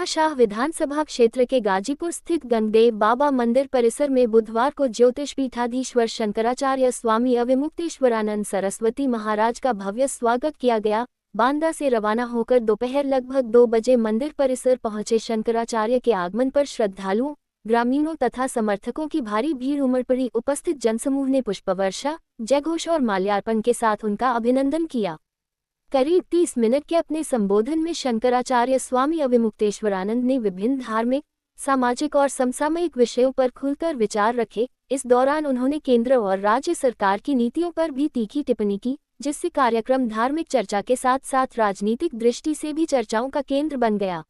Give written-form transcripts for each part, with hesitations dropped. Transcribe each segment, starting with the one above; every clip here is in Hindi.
शाह विधानसभा क्षेत्र के गाजीपुर स्थित गंगदेव बाबा मंदिर परिसर में बुधवार को ज्योतिष पीठाधीश्वर शंकराचार्य स्वामी अविमुक्तेश्वरानंद सरस्वती महाराज का भव्य स्वागत किया गया। बांदा से रवाना होकर दोपहर लगभग 2 बजे मंदिर परिसर पहुंचे शंकराचार्य के आगमन पर श्रद्धालुओं, ग्रामीणों तथा समर्थकों की भारी भीड़ उमड़ पड़ी। उपस्थित जनसमूह ने पुष्पवर्षा, जयघोष और माल्यार्पण के साथ उनका अभिनंदन किया। करीब 30 मिनट के अपने संबोधन में शंकराचार्य स्वामी अविमुक्तेश्वरानंद ने विभिन्न धार्मिक, सामाजिक और समसामयिक विषयों पर खुलकर विचार रखे। इस दौरान उन्होंने केंद्र और राज्य सरकार की नीतियों पर भी तीखी टिप्पणी की, जिससे कार्यक्रम धार्मिक चर्चा के साथ साथ राजनीतिक दृष्टि से भी चर्चाओं का केंद्र बन गया।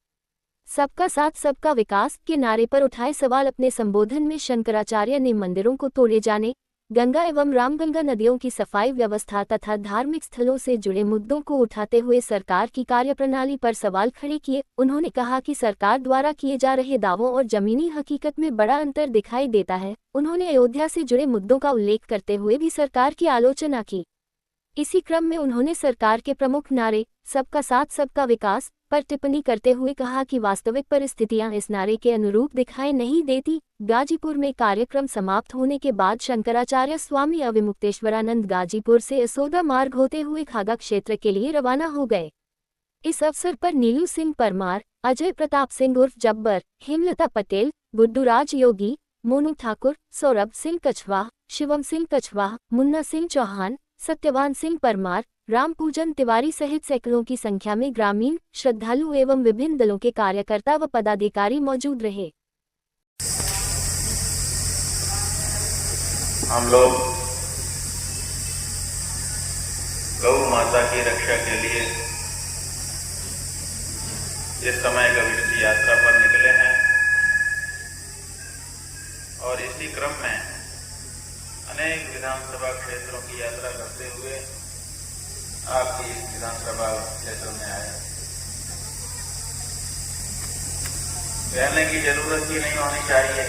सबका साथ सबका विकास के नारे पर उठाए सवाल अपने संबोधन में शंकराचार्य ने मंदिरों को तोड़े जाने, गंगा एवं रामगंगा नदियों की सफाई व्यवस्था तथा धार्मिक स्थलों से जुड़े मुद्दों को उठाते हुए सरकार की कार्यप्रणाली पर सवाल खड़े किए। उन्होंने कहा कि सरकार द्वारा किए जा रहे दावों और जमीनी हकीकत में बड़ा अंतर दिखाई देता है। उन्होंने अयोध्या से जुड़े मुद्दों का उल्लेख करते हुए भी सरकार की आलोचना की। इसी क्रम में उन्होंने सरकार के प्रमुख नारे सबका साथ सबका विकास पर टिप्पणी करते हुए कहा कि वास्तविक परिस्थितियां इस नारे के अनुरूप दिखाई नहीं देती। गाजीपुर में कार्यक्रम समाप्त होने के बाद शंकराचार्य स्वामी अविमुक्तेश्वरानंद गाजीपुर से यसोदा मार्ग होते हुए खागा क्षेत्र के लिए रवाना हो गए। इस अवसर पर नीलू सिंह परमार, अजय प्रताप सिंह उर्फ जब्बर, हेमलता पटेल, बुड्डूराज योगी, मोनू ठाकुर, सौरभ सिंह कछवाह, शिवम सिंह कछवाह, मुन्ना सिंह चौहान, सत्यवान सिंह परमार, रामपूजन तिवारी सहित सैकड़ों की संख्या में ग्रामीण, श्रद्धालु एवं विभिन्न दलों के कार्यकर्ता व पदाधिकारी मौजूद रहे। हम लोग गौ माता की रक्षा के लिए इस समय कबीर की यात्रा पर निकले हैं और इसी क्रम में अनेक विधानसभा क्षेत्रों की यात्रा करते हुए आपकी इस विधानसभा क्षेत्र में आए। कहने की जरूरत ही नहीं होनी चाहिए,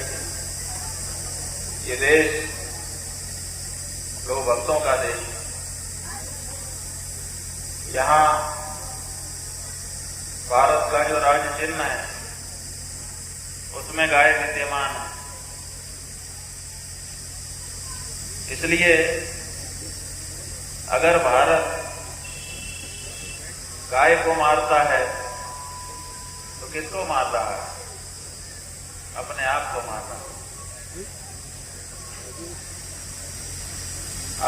ये देश गौ भक्तों का देश है। यहाँ भारत का जो राज्य चिन्ह है उसमें गाय विद्यमान है। इसलिए अगर भारत गाय को मारता है तो किसको मार रहा है? अपने आप को मार रहा है।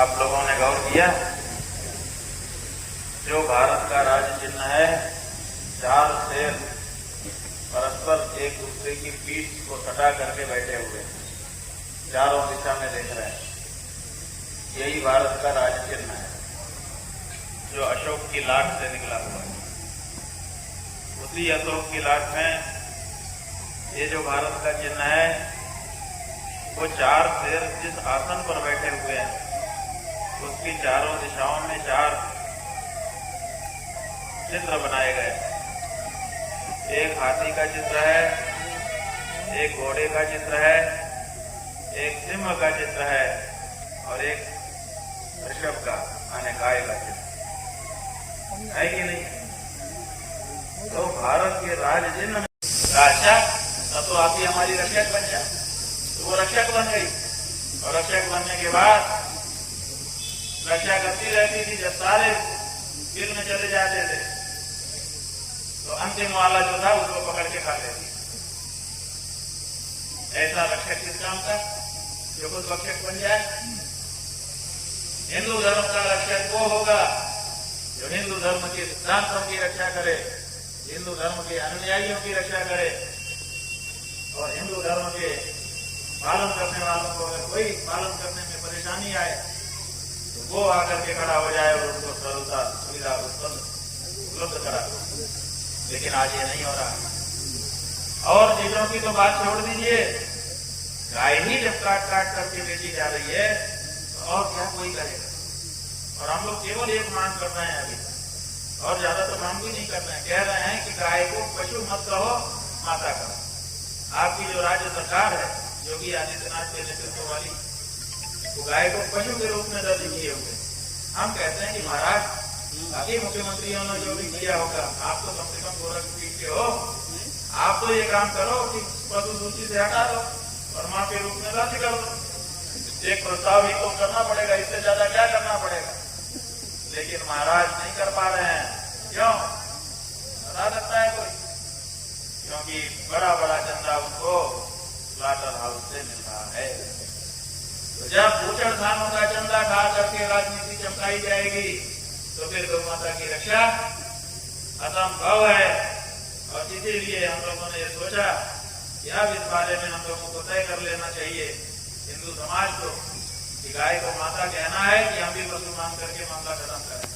आप लोगों ने गौर किया, जो भारत का राज्य चिन्ह है, 4 शेर परस्पर एक दूसरे की पीठ को सटा करके बैठे हुए हैं, चारों दिशा में देख रहे हैं। यही भारत का राज्य चिन्ह है जो अशोक की लाट से निकला हुआ है। उसी अशोक की लाट में ये जो भारत का चिन्ह है वो 4 शेर जिस आसन पर बैठे हुए हैं उसकी चारों दिशाओं में 4 चित्र बनाए गए। एक हाथी का चित्र है, एक घोड़े का चित्र है, एक सिंह का चित्र है और एक ऋषभ का यानी गाय का चित्र है कि नहीं? तो भारत के राज्य चिन्ह रक्षक, तो आप ही हमारी रक्षक बन जाए। तो वो रक्षक बन गई और रक्षक बनने के बाद रक्षा करती रहती थी। जब सारे गिर में चले जाते थे तो अंतिम वाला जो था उसको पकड़ के खा लेती। ऐसा रक्षक किस काम का? जो खुद रक्षक बन जाए। हिंदू धर्म का रक्षक वो होगा जो हिंदू धर्म के सिद्धांतों की रक्षा करे, हिंदू धर्म के अनुयायियों की रक्षा करे और हिंदू धर्म के पालन करने वालों को अगर कोई पालन करने में परेशानी आए तो वो आकर के खड़ा हो जाए और उनको सरलता सुविधा उपलब्ध करा। लेकिन आज ये नहीं हो रहा। और चीजों की तो बात छोड़ दीजिए, गाय ही जब काट काट करके बेची जा रही है तो और क्या कोई करेगा? और हम लोग केवल एक मांग कर रहे हैं अभी, और ज्यादा तो मांग भी नहीं कर रहे हैं। कह रहे हैं कि गाय को पशु मत कहो, माता कहो। आपकी जो राज्य सरकार है योगी आदित्यनाथ के नेतृत्व वाली, वो गाय को पशु के रूप में दर्ज किए हुए। हम कहते हैं कि महाराज बाकी मुख्यमंत्रियों ने जो भी किया होगा, आप तो कम से कम गोरखपुर के हो, आप तो ये काम करो कि पशु सूची से हटा दो और मां के रूप में रद्द कर दो। एक प्रस्ताव ही तो करना पड़ेगा, इससे ज्यादा क्या करना पड़ेगा। लेकिन महाराज नहीं कर पा रहे हैं। क्यों? बता सकता है कोई? क्योंकि बड़ा बड़ा चंदा उनको स्लॉटर हाउस से मिल रहा है। तो जब बूचड़ खानों का चंदा खा करके राजनीति चमकाई जाएगी तो फिर गौ माता की रक्षा असंभव है। और इसीलिए हम लोगों ने ये सोचा कि अब इस बारे में हम लोगों को तय कर लेना चाहिए हिंदू समाज को कि गाय को माता कहना है कि हम भी पशु मान करके मामला खत्म करें।